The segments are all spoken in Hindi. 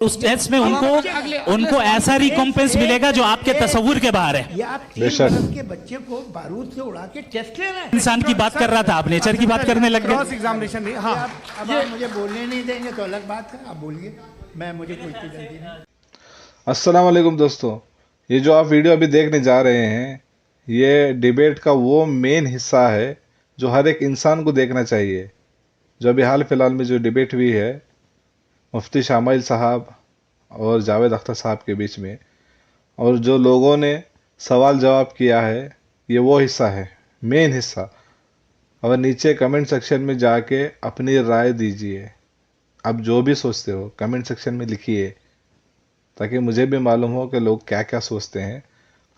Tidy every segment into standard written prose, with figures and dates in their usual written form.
उस टेस्ट में उनको ऐसा रिकॉम्पेंस मिलेगा जो आपके तस्वुर के बाहर है। ये आप 3 बरस के बच्चे को बारूद से उड़ा के टेस्ट ले रहे हैं। इंसान की बात कर रहा था, आप नेचर की बात करने लग क्रॉस गए। एग्जामिनेशन नहीं। हाँ, अब आप मुझे बोलने नहीं देंगे तो अलग बात है, आप बोलिए, मुझे कोई चीज़ जल्दी नहीं। अस्सलाम वालेकुम दोस्तों, ये जो आप वीडियो अभी देखने जा रहे हैं ये डिबेट का वो मेन हिस्सा है जो हर एक इंसान को देखना चाहिए। जो अभी हाल फिलहाल में जो डिबेट हुई है मुफ्ती शामिल साहब और जावेद अख्तर साहब के बीच में, और जो लोगों ने सवाल जवाब किया है, ये वो हिस्सा है, मेन हिस्सा। और नीचे कमेंट सेक्शन में जाके अपनी राय दीजिए। आप जो भी सोचते हो कमेंट सेक्शन में लिखिए ताकि मुझे भी मालूम हो कि लोग क्या क्या सोचते हैं।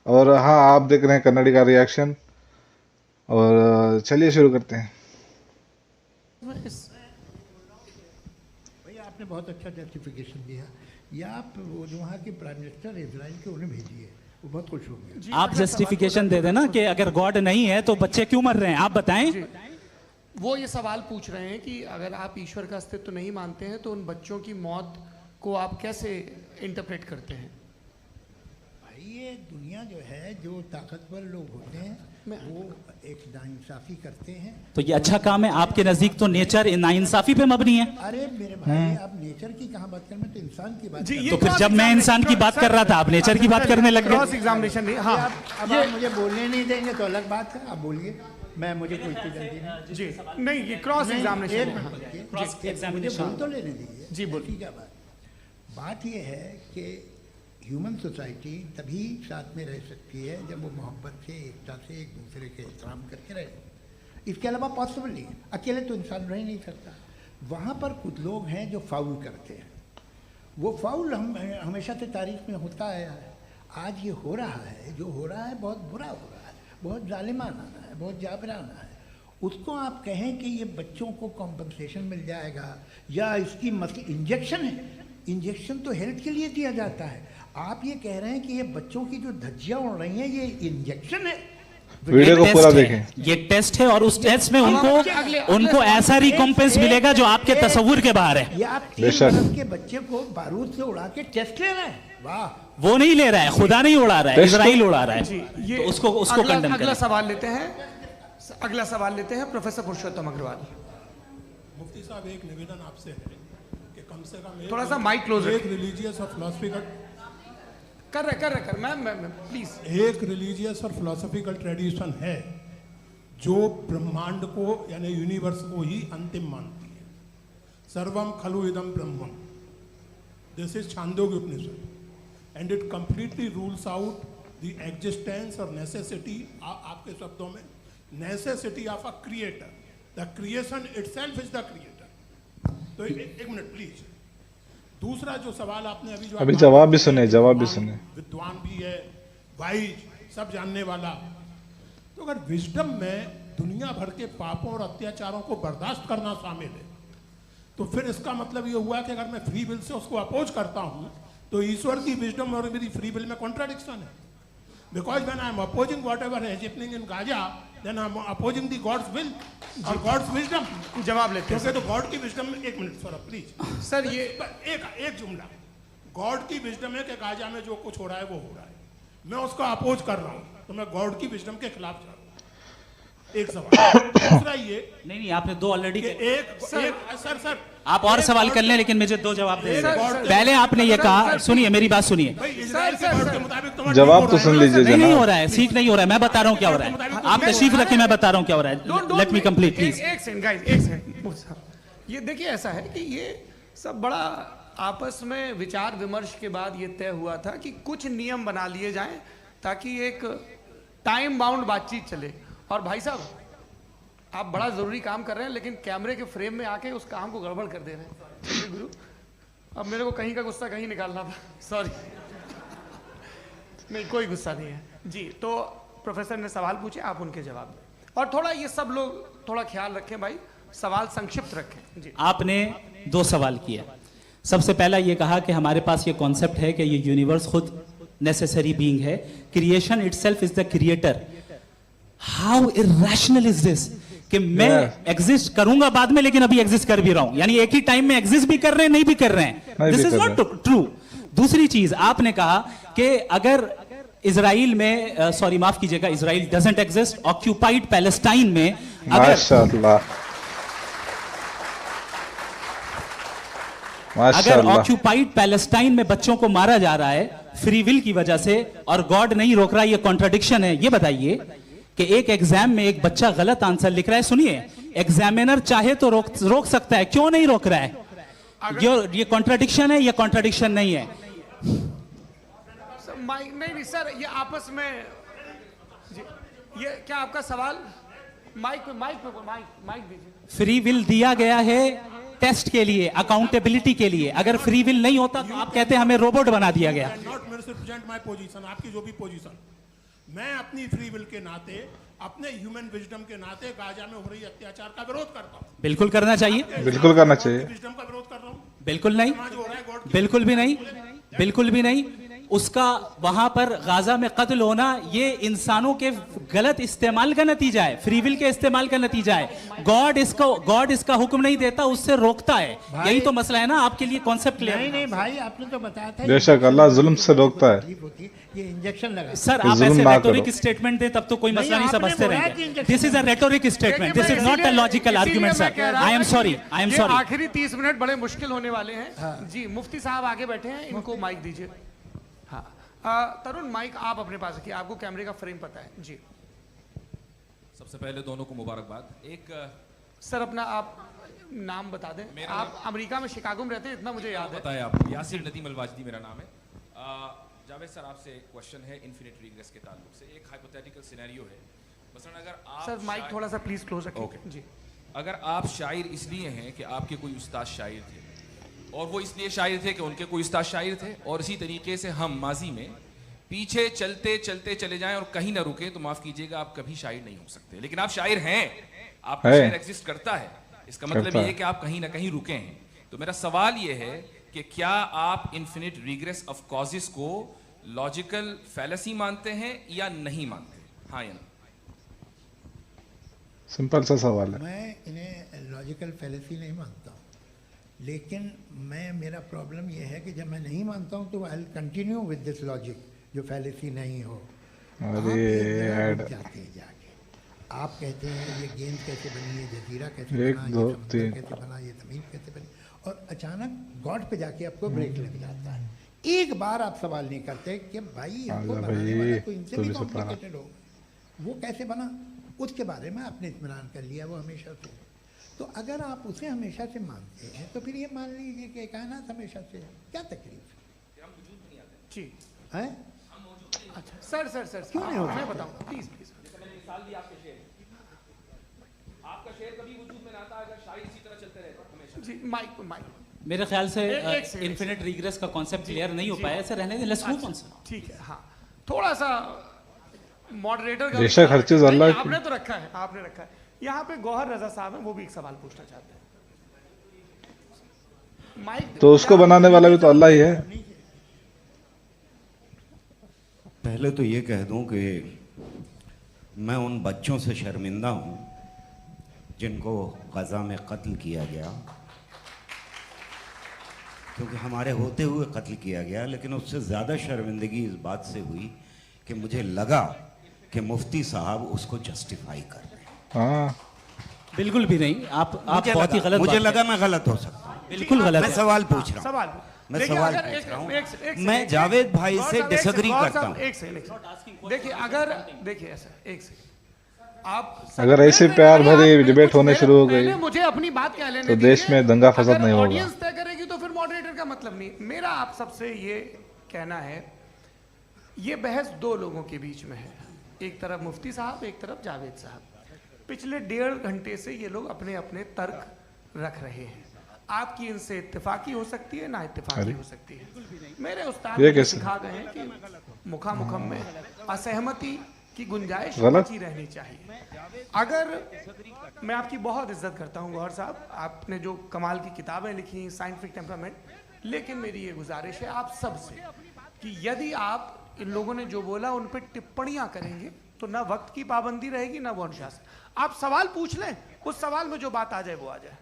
और हाँ, आप देख रहे हैं कन्नड़ी का रिएक्शन, और चलिए शुरू करते हैं। भैया आपने बहुत अच्छा जस्टिफिकेशन दिया। या आप वो जो वहाँ के प्राइम मिनिस्टर इजराइल के उन्हें भेजिए, वो बहुत खुश होंगे। आप जस्टिफिकेशन दे देना कि अगर गॉड नहीं है तो बच्चे क्यों मर रहे हैं, आप बताएं। वो ये सवाल पूछ रहे हैं कि अगर आप ईश्वर का अस्तित्व नहीं मानते हैं तो उन बच्चों की मौत को आप कैसे इंटरप्रेट करते हैं? भाई ये दुनिया जो है, जो ताकतवर लोग होते हैं वो एक नाइंसाफी करते हैं। तो ये अच्छा काम है आपके नजदीक, तो नेचर नाइंसाफी पे मबनी है। अरे मेरे भाई, आप नेचर की कहाँ बात कर रहे हैं, तो इंसान की बात कर रहे हैं। तो फिर जब मैं इंसान की बात कर रहा था आप नेचर की बात करने लग क्रॉस गए। एग्जामिनेशन नहीं। हाँ, अब आप मुझे बोलने नहीं देंगे तो अलग बात है, आप बोलिए, मुझे कोई चीज़ जल्दी नहीं। जी नहीं, ये क्रॉस एग्जामिनेशन है। मुझे बोल तो लेने दीजिए। जी बोलिए। ठीक है। बात ये है कि ह्यूमन सोसाइटी तभी साथ में रह सकती है जब वो मोहब्बत से, एकता से, एक दूसरे के एहतराम करके रहे। इसके अलावा पॉसिबल नहीं है, अकेले तो इंसान रह नहीं सकता। वहाँ पर कुछ लोग हैं जो फाउल करते हैं। वो फाउल हम हमेशा से तारीख में होता आया है। आज ये हो रहा है, जो हो रहा है बहुत बुरा हो रहा है, बहुत जालिमाना है, बहुत जाबराना है। उसको आप कहें कि ये बच्चों को कॉम्पनसेशन मिल जाएगा या इसकी इंजेक्शन है। इंजेक्शन तो हेल्थ के लिए दिया जाता है। आप ये कह रहे हैं कि ये बच्चों की जो धज्जियां उड़ रही हैं ये इंजेक्शन है। वीडियो को पूरा देखें। ये टेस्ट है और उस टेस्ट में उनको ऐसा रिकॉम्पेंस मिलेगा जो आपके तस्वुर के बाहर है। ये आप 3 बरस के बच्चे को बारूद से उड़ा के टेस्ट ले रहे हैं। वाह, वो नहीं ले रहा है, खुदा नहीं उड़ा रहा है, इजराइल उड़ा रहा है। ये तो उसको कंडेम अगला करें। सवाल लेते हैं। अगला सवाल लेते हैं प्रोफेसर पुरुषोत्तम अग्रवाल। मुफ्ती साहब, एक निवेदन आपसे है कि कम से कम थोड़ा सा माइक क्लोज एक रिलीजियस और फिलॉसफिकल कर मैम प्लीज। एक रिलीजियस और फिलोसॉफिकल ट्रेडिशन है जो ब्रह्मांड को यानी यूनिवर्स को ही अंतिम मानती है। सर्वम खलु इदम ब्रह्मम, this is Chandogya Upanishad, and it completely rules out the existence और नेसेसिटी, आपके शब्दों में necessity of a creator. The creation itself is the creator. तो एक मिनट प्लीज। दूसरा जो सवाल आपने अभी जवाब भी सुने, विद्वान भी है, वाइज, सब जानने वाला। तो अगर विजडम में दुनिया भर के पापों और अत्याचारों को बर्दाश्त करना शामिल है तो फिर इसका मतलब ये हुआ कि अगर मैं फ्री विल से उसको अपोज करता हूं तो ईश्वर की विजडम और मेरी फ्री विल में कॉन्ट्राडिक्शन है। Because when I am opposing whatever is happening in Gaza, then I am opposing the God's will और गॉड्स विजडम। जवाब लेते हैं तो गॉड की विजडम में, एक मिनट सर प्लीज सर, ये एक जुमला। गॉड की विजडम है कि गाजा में जो कुछ हो रहा है वो हो रहा है, मैं उसका अपोज कर रहा हूं, तो मैं गॉड की विजडम के खिलाफ जा रहा हूं। एक सवाल। दूसरा ये नहीं, आपने 2 ऑलरेडी। सर आप और सवाल कर लें, लेकिन मुझे 2 जवाब दे दें। पहले आपने ये कहा, सुनिए मेरी बात सुनिए। इजराइल के गॉड के मुताबिक जवाब तो सुन लीजिए नहीं जनाब। हो रहा है, सीख नहीं हो रहा है, मैं बता रहा हूँ क्या हो रहा है। आप तशरीफ रखें, मैं बता रहा हूँ क्या हो रहा है। Let me complete please. एक सेकंड गाइस, एक सेकंड। ये देखिए, ऐसा है कि ये सब बड़ा आपस में विचार विमर्श के बाद ये तय हुआ था कि कुछ नियम बना लिए जाएं ताकि एक टाइम बाउंड बातचीत चले। और भाई साहब, आप बड़ा जरूरी काम कर रहे हैं लेकिन कैमरे के फ्रेम में आके उस काम को गड़बड़ कर दे रहे हैं। चलिए गुरु, अब मेरे को कहीं का गुस्सा कहीं निकालना था, सॉरी। नहीं, कोई गुस्सा नहीं है जी। तो प्रोफेसर ने सवाल पूछे, आप उनके जवाब दें। और थोड़ा ये सब लोग थोड़ा ख्याल रखें भाई, सवाल संक्षिप्त रखें जी। आपने 2 सवाल किए। सबसे पहला ये कहा कि हमारे पास ये कॉन्सेप्ट है कि ये यूनिवर्स खुद नेसेसरी बीइंग है, creation itself is the creator. How irrational is this कि मैं एग्जिस्ट करूंगा बाद में, लेकिन अभी एग्जिस्ट कर भी रहा हूं, यानी एक ही टाइम में एग्जिस्ट भी कर रहे हैं, नहीं भी कर रहे हैं। This is not true. दूसरी चीज आपने कहा कि अगर इजराइल में, सॉरी माफ कीजिएगा, Israel doesn't exist, occupied Palestine में अगर ऑक्यूपाइड पैलेस्टाइन में बच्चों को मारा जा रहा है फ्री विल की वजह से और गॉड नहीं रोक रहा, ये कॉन्ट्राडिक्शन है। ये बताइए कि एक एग्जाम में एक बच्चा गलत आंसर लिख रहा है, सुनिए, एग्जामिनर चाहे तो रोक सकता है, क्यों नहीं रोक रहा है? ये कॉन्ट्राडिक्शन है, ये कॉन्ट्राडिक्शन नहीं है। माइक नहीं सर, ये आपस में ये क्या आपका सवाल? माइक दीजिए। फ्री विल दिया गया है टेस्ट के लिए, अकाउंटेबिलिटी के लिए। अगर फ्री विल नहीं होता तो आप कहते हमें रोबोट बना दिया गया। नॉट मिसरिप्रेजेंट माय पोजीशन, आपकी जो भी पोजीशन, मैं अपनी फ्री विल के नाते, अपने ह्यूमन विजडम के नाते गाजा में हो रही अत्याचार का विरोध करता हूं। बिल्कुल करना चाहिए, बिल्कुल करना चाहिए। विजडम का विरोध कर रहा हूं। बिल्कुल नहीं, बिल्कुल भी नहीं, बिल्कुल भी नहीं। उसका वहां पर गाजा में कत्ल होना ये इंसानों के गलत इस्तेमाल का नतीजा है, फ्री विल के इस्तेमाल का नतीजा है। गॉड इसका हुक्म नहीं देता, उससे रोकता है। यही तो मसला है ना, आपके लिए कॉन्सेप्ट क्लियर नहीं नहीं भाई, आपने तो बताया था बेशक अल्लाह जुल्म से रोकता है। ये इंजेक्शन लगा। सर आप ऐसे रेटोरिक स्टेटमेंट दे तब तो कोई मसला नहीं समझते रहेंगे। This is a rhetoric statement, this is not a logical argument sir. I am sorry, I am sorry. आखिरी 30 मिनट बड़े मुश्किल होने वाले हैं। जी मुफ्ती साहब आगे बैठे हैं, इनको माइक दीजिए। हाँ तरुण, माइक आप अपने पास रखिए, आपको कैमरे का फ्रेम पता है जी। सबसे पहले दोनों को मुबारकबाद। एक सर अपना आप नाम बता दें। आप अमेरिका में शिकागो में रहते हैं, इतना मुझे याद है। बताया आपको, यासिर नदीम अलवाजदी मेरा नाम है। जावेद सर आपसे एक क्वेश्चन है इन्फिनिट रिग्रेस के ताल्लुक से। एक हाइपोथेटिकल सिनेरियो है, मसलन अगर आप सर माइक थोड़ा सा प्लीज क्लोज रखिए। ओके जी। अगर आप शायर इसलिए हैं कि आपके कोई उस्ताद शायर थे और वो इसलिए शायर थे कि उनके कोई उस्ताद शायर थे, और इसी तरीके से हम माजी में पीछे चलते चलते चले जाएं और कहीं ना रुके, तो माफ कीजिएगा आप कभी शायर नहीं हो सकते। लेकिन आप शायर हैं, आपका शायर एग्जिस्ट करता है, इसका मतलब ये है कि आप कहीं ना कहीं रुके हैं। तो मेरा सवाल ये है कि क्या आप इन्फिनिट रिग्रेस ऑफ कॉजेस को लॉजिकल फैलेसी मानते हैं या नहीं मानते? हाँ या ना? सिंपल सा सवाल है। मैं इन्हें लॉजिकल फैलेसी नहीं मानता हूँ, लेकिन मेरा प्रॉब्लम यह है कि जब मैं नहीं मानता हूँ तो I will continue with this logic जो फैलेसी नहीं हो। अरे जाते हैं जाके आप कहते हैं ये गेंद कैसे बनी, ये जजीरा कैसे एक, बना, दो, ये समुद्र तीन। कैसे बना, ये ज़मीन कैसे बनी, और अचानक गॉड पे जाके आपको ब्रेक लग जाता है। एक बार आप सवाल नहीं करते कि भाई इसको बनाने वाला तो इनसे भी कॉम्प्लिकेटेड हो, वो कैसे बना, उसके बारे में आपने इत्मीनान कर लिया वो हमेशा से। तो अगर आप उसे हमेशा से मानते हैं तो फिर ये मान लीजिए कि कायनात हमेशा से है, क्या तकलीफ जी है? अच्छा सर सर सर क्यों नहीं होता? मैं बताऊँ प्लीज प्लीज। मिसाल दी आपके शेर, आपका शेर कभी वजूद में ना आता अगर शायर इसी तरह चलते रहते हमेशा। जी माइक माइक। मेरे ख्याल से एक सेकंड। इन्फिनिट रिग्रेस का कॉन्सेप्ट क्लियर नहीं हो पाया, ऐसे रहने दें, लेट्स मूव ऑन सर। ठीक है। हाँ थोड़ा सा मॉडरेटर का बेशक हर चीज अल्लाह की। आपने तो रखा है, आपने रखा है। यहाँ पे गौहर रजा साहब हैं, वो भी एक सवाल पूछना चाहते हैं। माइक तो उसको बनाने वाला भी तो अल्लाह ही है। पहले तो ये कह दूं कि मैं उन बच्चों से शर्मिंदा हूं जिनको गज़ा में कत्ल किया गया, क्योंकि हमारे होते हुए कत्ल किया गया। लेकिन उससे ज़्यादा शर्मिंदगी इस बात से हुई कि मुझे लगा कि मुफ्ती साहब उसको जस्टिफाई कर रहे हैं। हाँ बिल्कुल भी नहीं, आप बहुत ही गलत मुझे बात लगा मैं गलत हो सकता हूं। बिल्कुल गलत मैं है। सवाल पूछ रहा हूं, सवाल मैं देखिए, सवाल अगर पूछ रहा हूं। एक मैं सेकंड, जावेद भाई गौर से साहब, एक डिसएग्री सेकंड, करता गौर साहब, हूं। एक सेकंड देखिए, अगर देखिए ऐसा एक सेकंड आप अगर ऐसे प्यार भरी डिबेट होने शुरू हो गई पहले मुझे अपनी बात कह लेने तो देश में दंगा फसाद नहीं होगा। ऑडियंस तय करेगी तो फिर मॉडरेटर का मतलब नहीं। मेरा आप सबसे ये कहना है, ये बहस दो लोगों के बीच में है, एक तरफ मुफ्ती साहब, एक तरफ जावेद साहब। पिछले 1.5 घंटे से ये लोग अपने अपने तर्क रख रहे हैं। आपकी इनसे इत्तेफाकी हो सकती है, ना इत्तेफाकी हो सकती है। मेरे उस्ताद ये मुझे कैसे? सिखा गए हैं कि मुखामुखम में असहमति की गुंजाइश गलत? बची रहनी चाहिए। अगर मैं आपकी बहुत इज्जत करता हूँ गौहर साहब, आपने जो कमाल की किताबें लिखी, साइंटिफिक टेम्परामेंट, लेकिन मेरी ये गुजारिश है आप सबसे कि यदि आप इन लोगों ने जो बोला उन पर टिप्पणियां करेंगे तो ना वक्त की पाबंदी रहेगी ना वो अनुशासन। आप सवाल पूछ लें, उस सवाल में जो बात आ जाए वो आ जाए।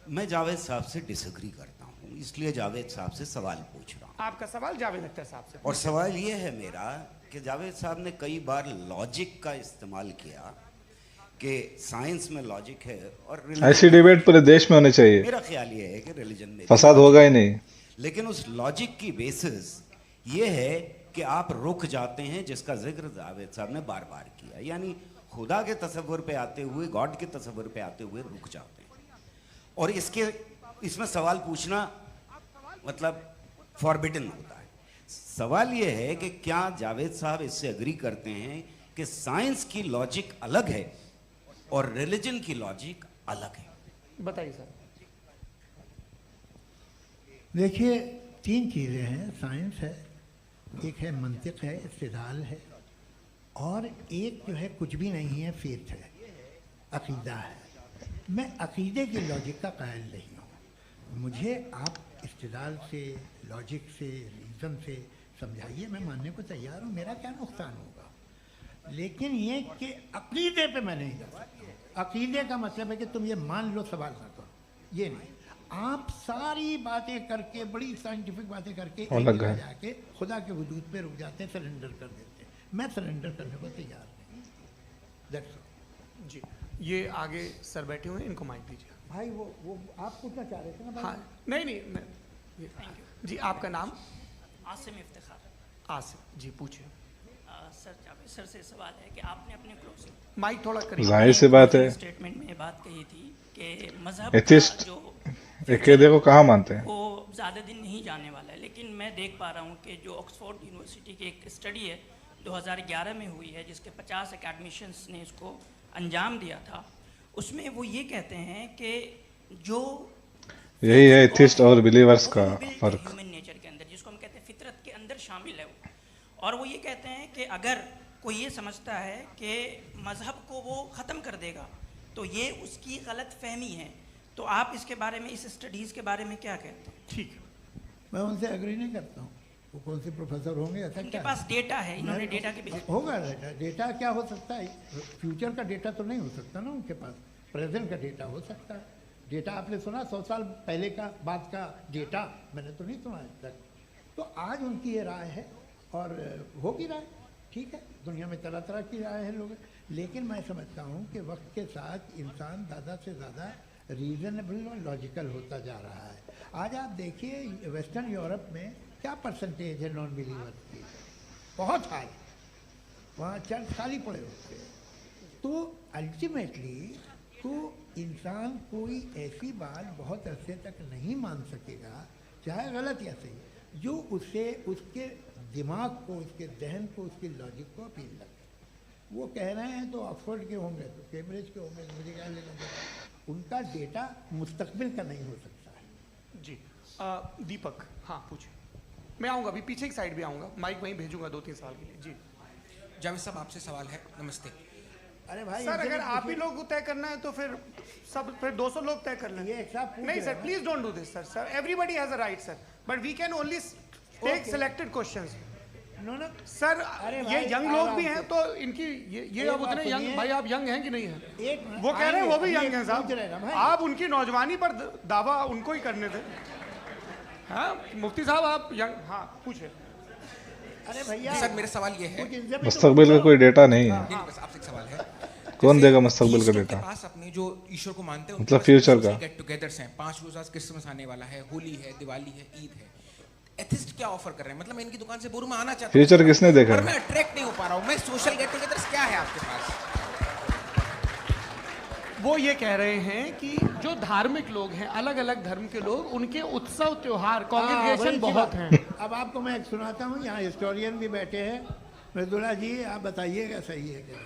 मैं जावेद साहब से डिसएग्री करता हूँ, इसलिए जावेद साहब से सवाल पूछ रहा हूँ। आपका सवाल जावेद अख्तर साहब से। और सवाल ये है मेरा कि जावेद साहब ने कई बार लॉजिक का इस्तेमाल किया कि साइंस में लॉजिक है और ऐसी डिबेट पूरे देश में होनी चाहिए, मेरा ख्याल ये है कि रिलीजन में फसाद होगा ही नहीं। लेकिन उस लॉजिक की बेसिस ये है कि आप रुक जाते हैं, जिसका जिक्र जावेद साहब ने बार बार किया, यानी खुदा के तसव्वुर पे आते हुए, गॉड के तसव्वुर पे आते हुए रुक जाते हैं। और इसमें सवाल पूछना मतलब फॉरबिडन होता है। सवाल ये है कि क्या जावेद साहब इससे एग्री करते हैं कि साइंस की लॉजिक अलग है और रिलीजन की लॉजिक अलग है? बताइए सर। देखिए, तीन चीज़ें हैं, साइंस है, एक है मंतिक है, इस्तिदलाल है, और एक जो है कुछ भी नहीं है, फेथ है, अकीदा है। मैं अकीदे की लॉजिक का कायल नहीं हूँ। मुझे आप इस्तिदलाल से, लॉजिक से, रीज़न से समझाइए, मैं मानने को तैयार हूँ, मेरा क्या नुकसान होगा। लेकिन ये कि अकीदे पे मैं नहीं जा सकता। अकीदे का मतलब है कि तुम ये मान लो, सवाल ना करो, ये नहीं। आप सारी बातें करके, बड़ी साइंटिफिक बातें करके एक जगह जाके खुदा के वजूद पे रुक जाते हैं, सरेंडर कर देते हैं। मैं सरेंडर करने को तैयार नहीं। That's all. जी, ये आगे सर बैठे हुए हैं, इनको माइक दीजिए। भाई वो आप पूछना चाह रहे थे ना भाई? हाँ, नहीं मैं जी, आपका नाम? आसिम इफ्तिखार। आसिम जी, पूछिए। सर, जावेद सर से सवाल है कि आपने अपने क्लोजिंग माइक थोड़ा करिए। जाहिर सी बात है, स्टेटमेंट में बात कही थी कि मजहब एथिस्ट जो अकीदे को कहाँ मानते हैं, वो ज़्यादा दिन नहीं जाने वाला है। लेकिन मैं देख पा रहा हूँ कि जो ऑक्सफोर्ड यूनिवर्सिटी की एक स्टडी है 2011 में हुई है, जिसके 50 एकेडमिशियंस ने इसको अंजाम दिया था, उसमें वो ये कहते हैं कि जो यही है एथिस्ट और बिलीवर्स का फर्क। ह्यूमन नेचर के अंदर, जिसको हम कहते हैं फितरत के अंदर शामिल है वो। और वो ये कहते हैं कि अगर कोई ये समझता है कि मज़हब को वो ख़त्म कर देगा तो ये उसकी गलत फहमी है। तो आप इसके बारे में, इस स्टडीज़ के बारे में क्या कहते हैं? ठीक, मैं उनसे एग्री नहीं करता हूँ। वो कौन से प्रोफेसर होंगे, ऐसा उनके क्या पास डेटा है, इन्होंने डेटा के बेस होगा। डेटा क्या हो सकता है? फ्यूचर का डेटा तो नहीं हो सकता ना उनके पास, प्रेजेंट का डेटा हो सकता है। डेटा आपने सुना 100 साल पहले का बाद का डेटा? मैंने तो नहीं सुना आज तक। तो आज उनकी ये राय है और होगी राय, ठीक है। दुनिया में तरह तरह की राय है लोग, लेकिन मैं समझता हूँ कि वक्त के साथ इंसान ज़्यादा से ज़्यादा रीज़नेबल और लॉजिकल होता जा रहा है। आज आप देखिए वेस्टर्न यूरोप में क्या परसेंटेज है नॉन बिलीवर्स की, बहुत हाई। वहाँ चर्च खाली पड़े होते हैं। तो अल्टीमेटली तो इंसान कोई ऐसी बात बहुत अरसे तक नहीं मान सकेगा, चाहे गलत या सही, जो उसे, उसके दिमाग को, उसके जहन को, उसकी लॉजिक को अपील लगे। वो कह रहे हैं तो ऑक्सफोर्ड के होंगे, तो कैम्ब्रिज के होंगे, तो मुझे क्या लेना? उनका डेटा मुस्तकबिल का नहीं हो सकता है। जी। दीपक, हाँ पूछिए। मैं आऊँगा, अभी पीछे की साइड भी आऊँगा, माइक वहीं भेजूंगा 2-3 साल के लिए। जी जावेद साहब, आपसे सवाल है। नमस्ते। अरे भाई, सर, अगर आप ही लोग को तय करना है तो फिर 200 लोग तय कर लें। ये एक साथ पूछ नहीं रहे सर, हैं। Please don't do this sir. Sir, everybody has a right sir, but we can only take selected questions. No no sir, अरे ये भाई, यंग लोग आराम भी से। हैं तो इनकी ये अब बात उतने सुनिए। यंग, भाई आप यंग हैं कि नहीं हैं? एक मिनट, वो कह रहे हैं वो भी आइए, यंग हैं पूछ रहे ना साहब। भाई। आप उनकी नौजवानी पर दावा उनको ही करने थे। हाँ मुफ्ती साहब, आप यंग, हाँ पूछे। अरे भैया, सर, मेरा सवाल ये है। कुछ इनसे भी तो मुस्तकबिल का पूछो। कोई डेटा नहीं है। नहीं, बस आपसे एक सवाल है। कौन जैसे देगा मुस्तकबिल का ईश्वर डेटा? के पास अपने जो ईश्वर को मानते हैं, मतलब फ्यूचर का। गेट टुगेदर्स हैं, 5 रोज़ आज क्रिसमस आने वाला है, होली है, दिवाली है, ईद है। एथिस्ट क्या ऑफर कर रहे हैं? मतलब मैं इनकी दुकान से बोलूं मैं आना चाहता हूं, फ्यूचर किसने देखा पर है? मैं अट्रैक्ट नहीं हो पा रहा हूं। मैं सोशल गेट टुगेदर्स क्या है आपके पास? वो ये कह रहे हैं कि जो धार्मिक लोग हैं, अलग अलग धर्म के लोग, उनके उत्सव त्योहार, कॉन्ग्रेगेशन वही बहुत चीज़। हैं। अब आपको मैं एक सुनाता हूँ, यहाँ हिस्टोरियन भी बैठे हैं। मृदुला जी, आप बताइएगा सही है क्या?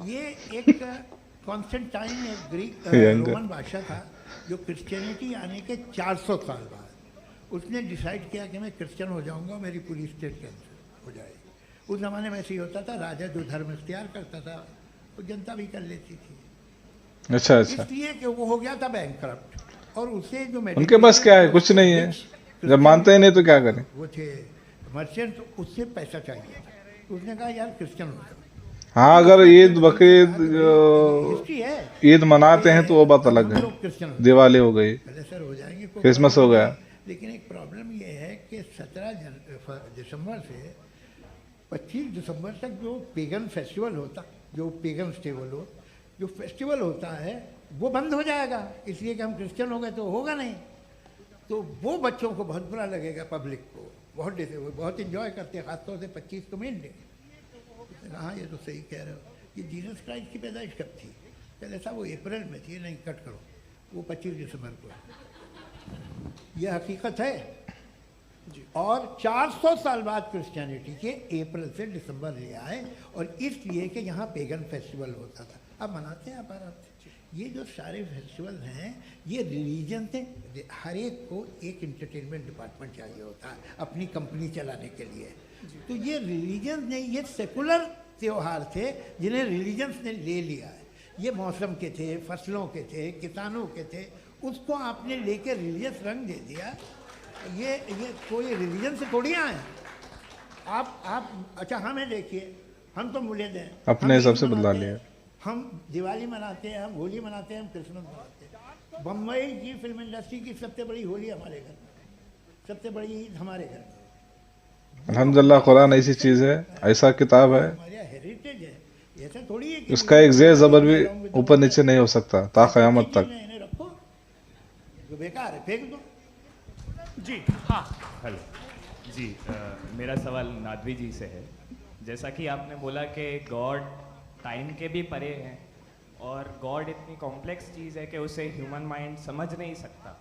ये एक कॉन्स्टेंटाइन, एक ग्रीक रोमन बादशाह था, जो क्रिश्चियनिटी आने के 400 साल बाद उसने डिसाइड किया कि मैं क्रिश्चियन हो जाऊंगा, मेरी पूरी स्टेट कैंसिल हो जाएगी। उस ज़माने में ऐसे ही होता था, राजा जो धर्म इख्तियार करता था वो जनता भी कर लेती थी। अच्छा अच्छा, इसलिए कि वो हो गया था बैंकक्रप्ट, और उसे जो उनके पास क्या है? कुछ नहीं है। जब मानते ही नहीं तो क्या करें? वो थे मर्चेंट, उससे पैसा चाहिए था। तो उसने कहा यार क्रिश्चियन हो जाओ। हाँ, अगर ईद बकरीद हिस्ट्री है। ईद मनाते हैं तो वो बात अलग हम है। लोग क्रिश्चियन दिवाली हो गई, पहले सर हो जाएंगे, कोई क्रिसमस हो प्रॉब्लम गया। नहीं। लेकिन एक प्रॉब्लम ये है कि 17 दिसंबर से 25 दिसंबर तक जो पेगन फेस्टिवल होता, जो पेगन जो फेस्टिवल होता है वो बंद हो जाएगा, इसलिए कि हम क्रिश्चियन हो गए तो होगा नहीं। तो वो बच्चों को बहुत बुरा लगेगा, पब्लिक को बहुत इंजॉय करते हैं, खासतौर से 25 को मेन डे। हाँ, ये तो सही कह रहे हो। ये जीसस क्राइस्ट की पैदाइश कब थी? पहले साहब वो अप्रैल में थी, नहीं कट करो, वो 25 दिसंबर को है। यह हकीकत है। और 400 साल बाद क्रिश्चियनिटी के अप्रैल से दिसंबर ले आए, और इसलिए कि यहाँ पेगन फेस्टिवल होता था। अब मनाते हैं आप आराम से। ये जो सारे फेस्टिवल हैं ये रिलीजन से, हर एक को एक इंटरटेनमेंट डिपार्टमेंट चाहिए होता है अपनी कंपनी चलाने के लिए। तो ये रिलीजन ने, ये सेकुलर त्योहार थे जिन्हें रिलीजन्स ने ले लिया है। ये मौसम के थे, फसलों के थे, किसानों के थे, उसको आपने लेके रिलीजियस रंग दे दिया। ये कोई रिलीजन से थोड़ी आए आप। अच्छा, हमें देखिए, हम तो मुल्द हैं, अपने हिसाब से बदला लिया। हम दिवाली मनाते हैं, हम होली मनाते हैं, हम क्रिसमस मनाते हैं। बम्बई की फिल्म इंडस्ट्री की सबसे बड़ी होली हमारे घर में, सबसे बड़ी ईद हमारे घर में। अल्हम्दुलिल्लाह, कुरान ऐसी चीज़ है, ऐसा किताब है, हमारा हेरिटेज है। ऐसा थोड़ी है कि उसका एक ज़ेर ज़बर भी ऊपर नीचे नहीं हो सकता ता क़यामत तक। इन्हें रखो, जो बेकार है फेंक दो। जी हाँ। हेलो जी, मेरा सवाल नादवी जी से है। जैसा कि आपने बोला कि गॉड टाइम के भी परे हैं, और गॉड इतनी कॉम्प्लेक्स चीज़ है कि उसे ह्यूमन माइंड समझ नहीं सकता,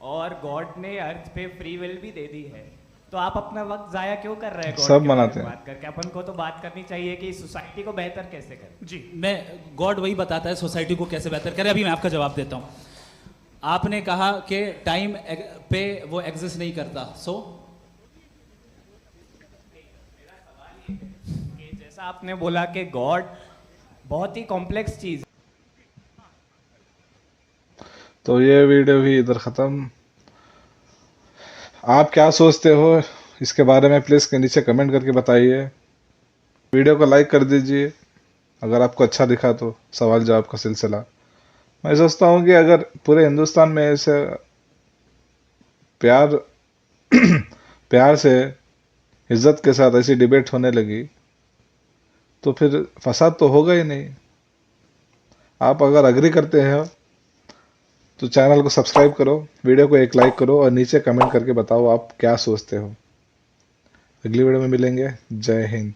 और गॉड ने अर्थ पे फ्री विल भी दे दी है। तो आप अपना वक्त ज़ाया क्यों कर रहे हैं गॉड सब के बारे मनाते में हैं। बात करके? अपन को तो बात करनी चाहिए कि सोसाइटी को बेहतर कैसे करें। जी मैं गॉड वही बताता है सोसाइटी को कैसे बेहतर करे। अभी मैं आपका जवाब देता हूँ। आपने कहा कि टाइम पे वो एग्जिस्ट नहीं करता, कि जैसा आपने बोला कि गॉड बहुत ही कॉम्प्लेक्स चीज़। तो ये वीडियो भी इधर ख़त्म। आप क्या सोचते हो इसके बारे में प्लीज़ के नीचे कमेंट करके बताइए। वीडियो को लाइक कर दीजिए अगर आपको अच्छा दिखा तो। सवाल जवाब का सिलसिला, मैं सोचता हूँ कि अगर पूरे हिंदुस्तान में ऐसे प्यार प्यार से, इज्जत के साथ ऐसी डिबेट होने लगी तो फिर फसाद तो होगा ही नहीं। आप अगर अग्री करते हैं तो चैनल को सब्सक्राइब करो, वीडियो को एक लाइक करो और नीचे कमेंट करके बताओ आप क्या सोचते हो। अगली वीडियो में मिलेंगे। जय हिंद।